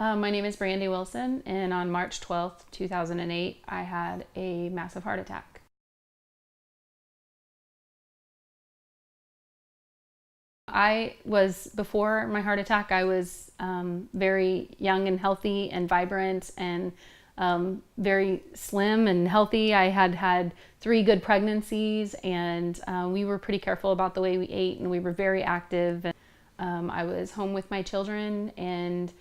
My name is Brandy Wilson, and on March 12th, 2008, I had a massive heart attack. Before my heart attack, I was very young and healthy and vibrant and very slim and healthy. I had had 3 good pregnancies, and we were pretty careful about the way we ate, and we were very active. I was home with my children and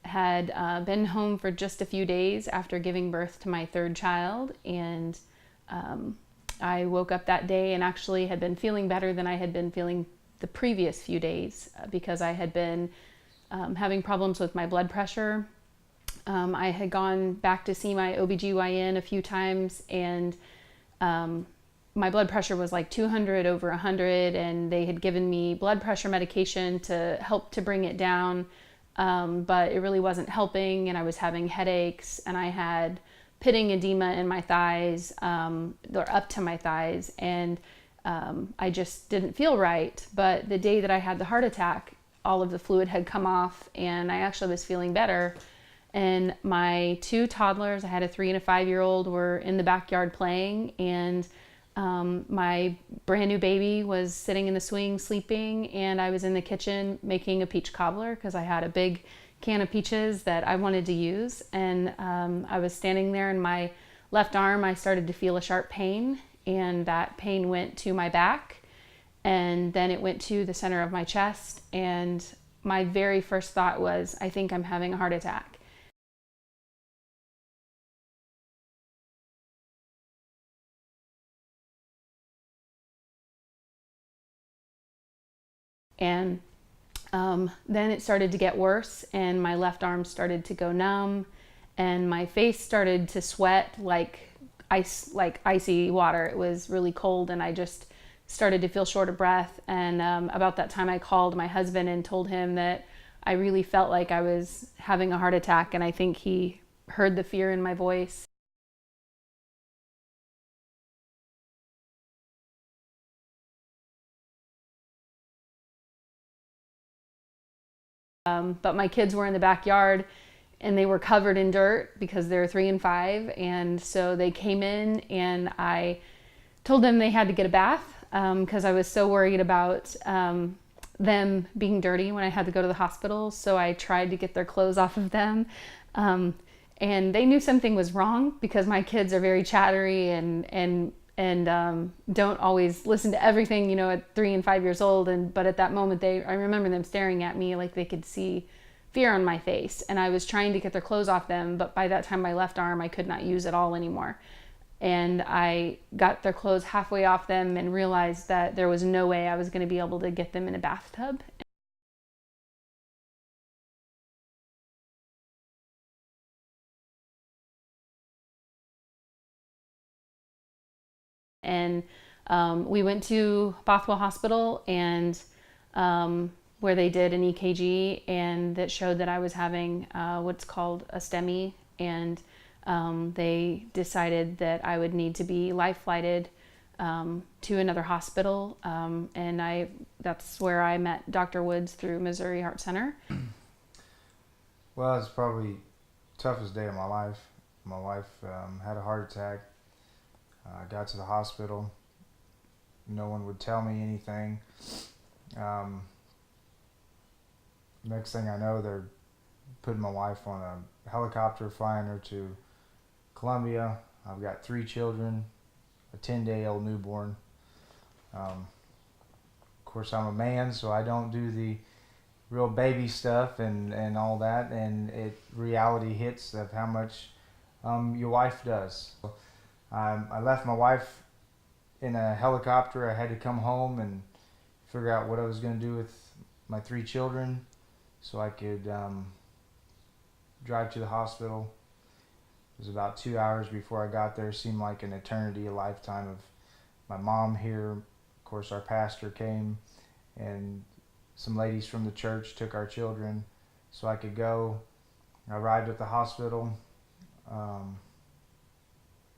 had been home for just a few days after giving birth to my 3rd child, and I woke up that day and actually had been feeling better than I had been feeling the previous few days because I had been having problems with my blood pressure. I had gone back to see my OBGYN a few times, and my blood pressure was like 200 over 100, and they had given me blood pressure medication to help to bring it down. But it really wasn't helping, and I was having headaches, and I had pitting edema in my thighs, or up to my thighs, and I just didn't feel right. But the day that I had the heart attack, all of the fluid had come off, and I actually was feeling better. And my 2 toddlers, I had a 3 and a 5-year-old, were in the backyard playing, and my brand new baby was sitting in the swing sleeping, and I was in the kitchen making a peach cobbler because I had a big can of peaches that I wanted to use. And I was standing there, in my left arm I started to feel a sharp pain, and that pain went to my back, and then it went to the center of my chest, and my very first thought was, I think I'm having a heart attack. And then it started to get worse, and my left arm started to go numb, and my face started to sweat like ice, like icy water. It was really cold, and I just started to feel short of breath. And about that time, I called my husband and told him that I really felt like I was having a heart attack, and I think he heard the fear in my voice. But my kids were in the backyard, and they were covered in dirt because they're 3 and 5. And so they came in, and I told them they had to get a bath because I was so worried about them being dirty when I had to go to the hospital. So I tried to get their clothes off of them. Um, and they knew something was wrong because my kids are very chattery and don't always listen to everything, at 3 and 5 years old. But at that moment, I remember them staring at me like they could see fear on my face. And I was trying to get their clothes off them, but by that time, my left arm, I could not use at all anymore. And I got their clothes halfway off them and realized that there was no way I was going to be able to get them in a bathtub. And we went to Bothwell Hospital, and where they did an EKG, and that showed that I was having what's called a STEMI, and they decided that I would need to be life flighted to another hospital, and that's where I met Dr. Woods through Missouri Heart Center. Well, it's probably the toughest day of my life. My wife had a heart attack. I got to the hospital. No one would tell me anything. Um, Next thing I know, they're putting my wife on a helicopter, flying her to Columbia. I've got 3 children, a 10-day-old newborn. Of course, I'm a man, so I don't do the real baby stuff and all that. And reality hits of how much your wife does. I left my wife in a helicopter. I had to come home and figure out what I was going to do with my 3 children so I could drive to the hospital. It was about 2 hours before I got there. It seemed like an eternity, a lifetime of my mom here. Of course, our pastor came, and some ladies from the church took our children so I could go. I arrived at the hospital,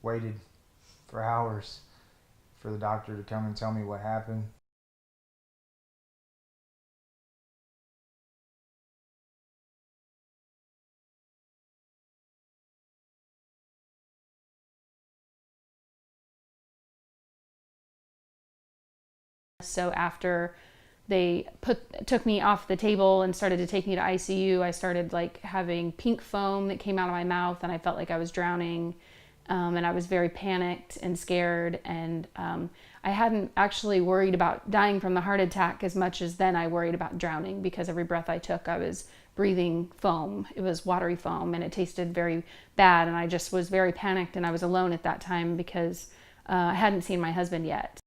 waited for hours for the doctor to come and tell me what happened. So after they took me off the table and started to take me to ICU, I started like having pink foam that came out of my mouth, and I felt like I was drowning. And I was very panicked and scared, and I hadn't actually worried about dying from the heart attack as much as then I worried about drowning, because every breath I took I was breathing foam. It was watery foam, and it tasted very bad, and I just was very panicked, and I was alone at that time because I hadn't seen my husband yet.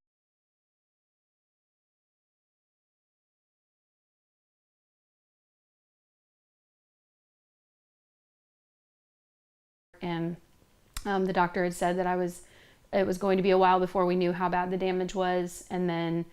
And the doctor had said that it was going to be a while before we knew how bad the damage was, and then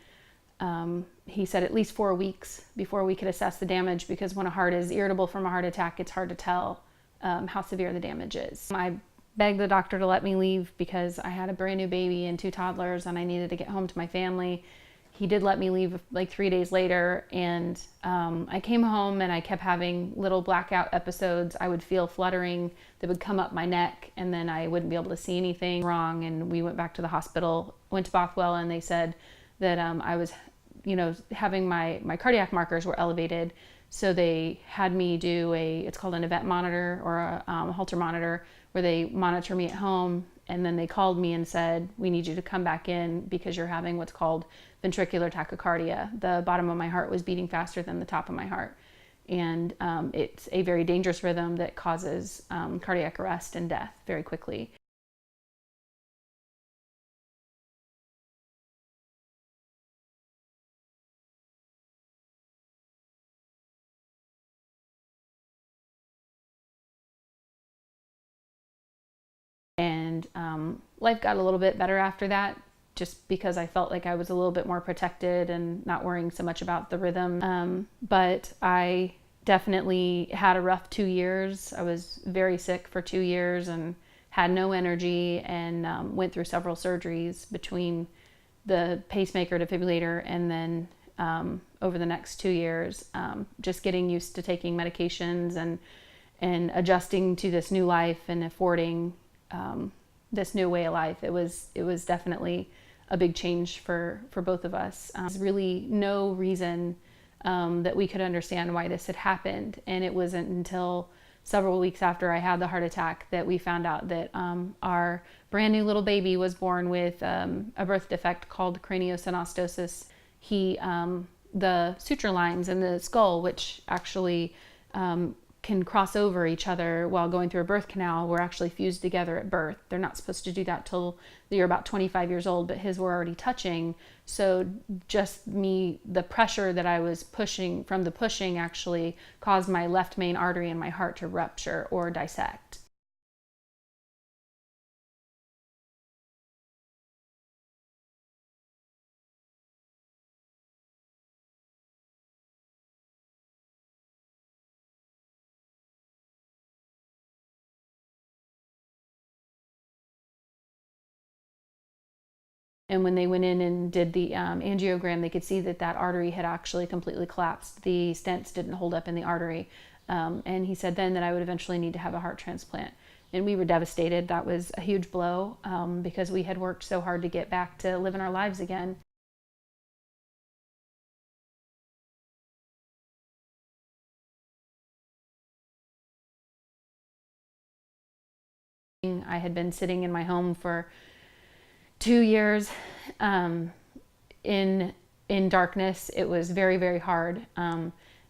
he said at least 4 weeks before we could assess the damage, because when a heart is irritable from a heart attack, it's hard to tell how severe the damage is. I begged the doctor to let me leave because I had a brand new baby and 2 toddlers, and I needed to get home to my family. He did let me leave like 3 days later, and I came home and I kept having little blackout episodes. I would feel fluttering that would come up my neck, and then I wouldn't be able to see anything wrong. And we went back to the hospital, went to Bothwell, and they said that I was, having my cardiac markers were elevated. So they had me do it's called an event monitor, or a Holter monitor, where they monitor me at home. And then they called me and said, we need you to come back in because you're having what's called ventricular tachycardia. The bottom of my heart was beating faster than the top of my heart. And it's a very dangerous rhythm that causes cardiac arrest and death very quickly. And life got a little bit better after that, just because I felt like I was a little bit more protected and not worrying so much about the rhythm. But I definitely had a rough 2 years. I was very sick for 2 years and had no energy, and went through several surgeries between the pacemaker, defibrillator, and then over the next 2 years, just getting used to taking medications and adjusting to this new life and affording this new way of life. It was definitely a big change for both of us. There's really no reason that we could understand why this had happened, and it wasn't until several weeks after I had the heart attack that we found out that our brand new little baby was born with a birth defect called craniosynostosis. The suture lines in the skull, which actually can cross over each other while going through a birth canal, were actually fused together at birth. They're not supposed to do that till you're about 25 years old, but his were already touching. So just the pressure that I was pushing from the pushing actually caused my left main artery in my heart to rupture or dissect. And when they went in and did the angiogram, they could see that artery had actually completely collapsed. The stents didn't hold up in the artery. And he said then that I would eventually need to have a heart transplant. And we were devastated. That was a huge blow, because we had worked so hard to get back to living our lives again. I had been sitting in my home for 2 years in darkness. It was very, very hard.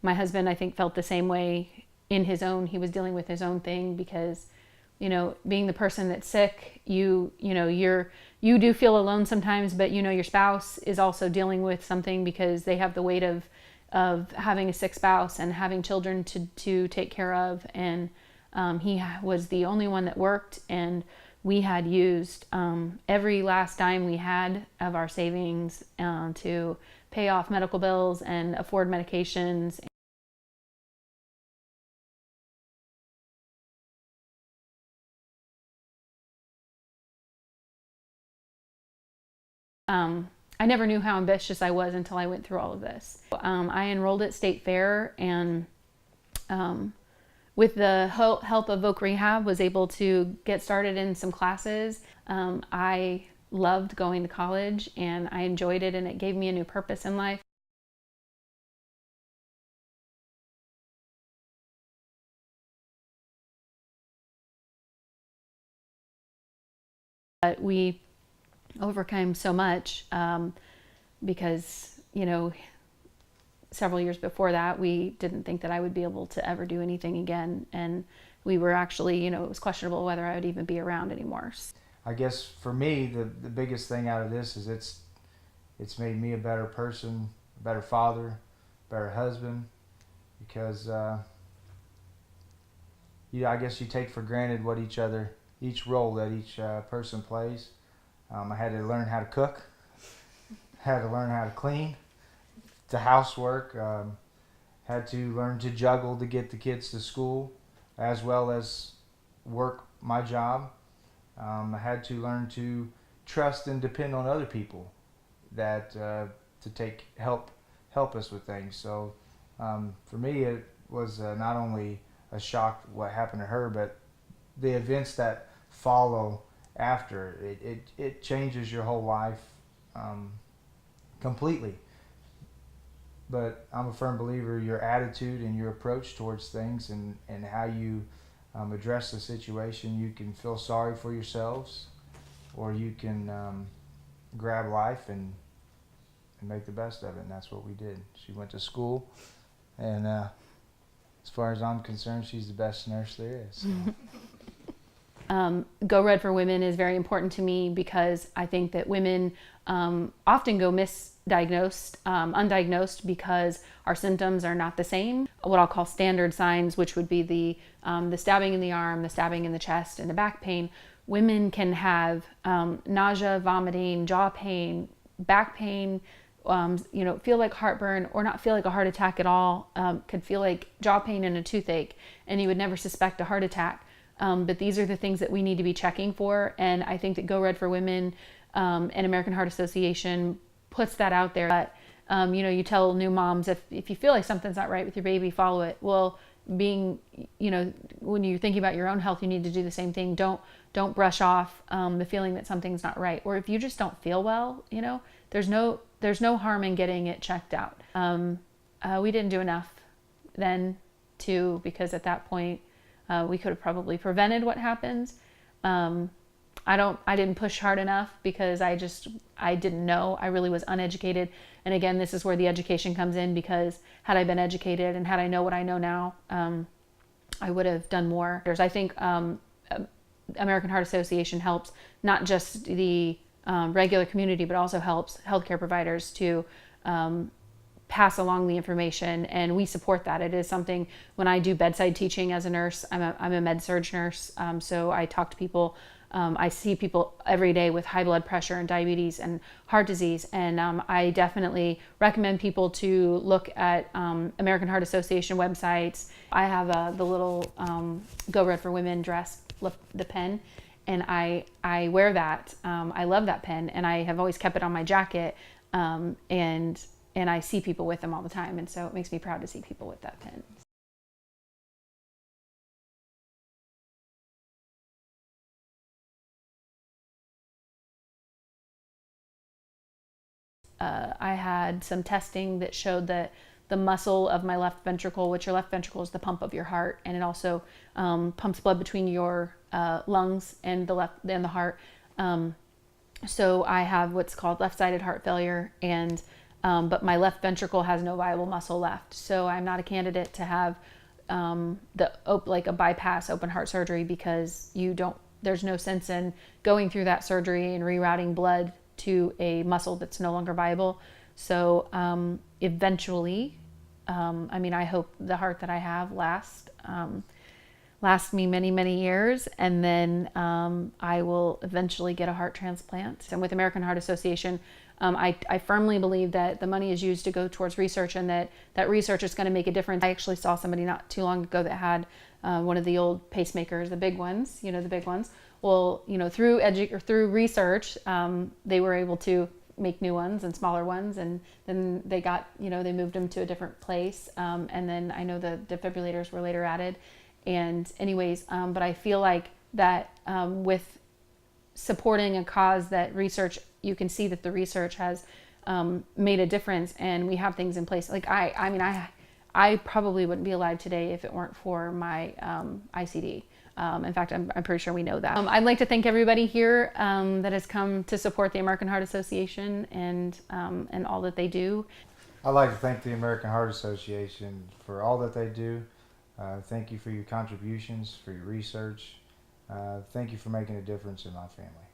My husband, I think, felt the same way in his own. He was dealing with his own thing because, being the person that's sick, you do feel alone sometimes, but your spouse is also dealing with something because they have the weight of having a sick spouse and having children to take care of. And he was the only one that worked, and we had used every last dime we had of our savings to pay off medical bills and afford medications. I never knew how ambitious I was until I went through all of this. I enrolled at State Fair, and with the help of Voc Rehab, was able to get started in some classes. I loved going to college, and I enjoyed it, and it gave me a new purpose in life. But we overcame so much because, several years before that, we didn't think that I would be able to ever do anything again. And we were actually, it was questionable whether I would even be around anymore. I guess for me, the biggest thing out of this is it's made me a better person, a better father, better husband, because I guess you take for granted what each role that each person plays. I had to learn how to cook, had to learn how to clean, the housework, had to learn to juggle to get the kids to school, as well as work my job. I had to learn to trust and depend on other people that to take help us with things. So for me, it was not only a shock what happened to her, but the events that follow after. It changes your whole life completely. But I'm a firm believer your attitude and your approach towards things and how you address the situation. You can feel sorry for yourselves, or you can grab life and make the best of it. And that's what we did. She went to school, and as far as I'm concerned, she's the best nurse there is. So. Go Red for Women is very important to me because I think that women often go misdiagnosed, undiagnosed, because our symptoms are not the same. What I'll call standard signs, which would be the stabbing in the arm, the stabbing in the chest, and the back pain. Women can have nausea, vomiting, jaw pain, back pain, feel like heartburn, or not feel like a heart attack at all. Could feel like jaw pain and a toothache, and you would never suspect a heart attack. But these are the things that we need to be checking for. And I think that Go Red for Women and American Heart Association puts that out there. But, you tell new moms, if you feel like something's not right with your baby, follow it. Well, when you're thinking about your own health, you need to do the same thing. Don't brush off the feeling that something's not right. Or if you just don't feel well, there's no harm in getting it checked out. We didn't do enough then because at that point, we could have probably prevented what happens. I didn't push hard enough because I didn't know. I really was uneducated. And again, this is where the education comes in, because had I been educated and had I know what I know now, I would have done more. I think American Heart Association helps not just the regular community, but also helps healthcare providers to pass along the information, and we support that. It is something, when I do bedside teaching as a nurse, I'm a med-surg nurse, so I talk to people. I see people every day with high blood pressure and diabetes and heart disease, and I definitely recommend people to look at American Heart Association websites. I have the little Go Red for Women dress, the pen, and I wear that. I love that pen, and I have always kept it on my jacket, and I see people with them all the time, and so it makes me proud to see people with that pen. I had some testing that showed that the muscle of my left ventricle, which your left ventricle is the pump of your heart, and it also pumps blood between your lungs and the heart. So I have what's called left-sided heart failure, and but my left ventricle has no viable muscle left. So I'm not a candidate to have like a bypass open heart surgery, because there's no sense in going through that surgery and rerouting blood to a muscle that's no longer viable. So eventually, I hope the heart that I have lasts me many, many years, and then I will eventually get a heart transplant. And with American Heart Association, I firmly believe that the money is used to go towards research, and that research is going to make a difference. I actually saw somebody not too long ago that had one of the old pacemakers, the big ones, the big ones. Well, through research, they were able to make new ones and smaller ones, and then they got, they moved them to a different place. And then I know the defibrillators were later added. And anyways, but I feel like that with supporting a cause that you can see that the research has made a difference, and we have things in place. Like I probably wouldn't be alive today if it weren't for my ICD. In fact, I'm pretty sure we know that. I'd like to thank everybody here that has come to support the American Heart Association and all that they do. I'd like to thank the American Heart Association for all that they do. Thank you for your contributions, for your research. Thank you for making a difference in my family.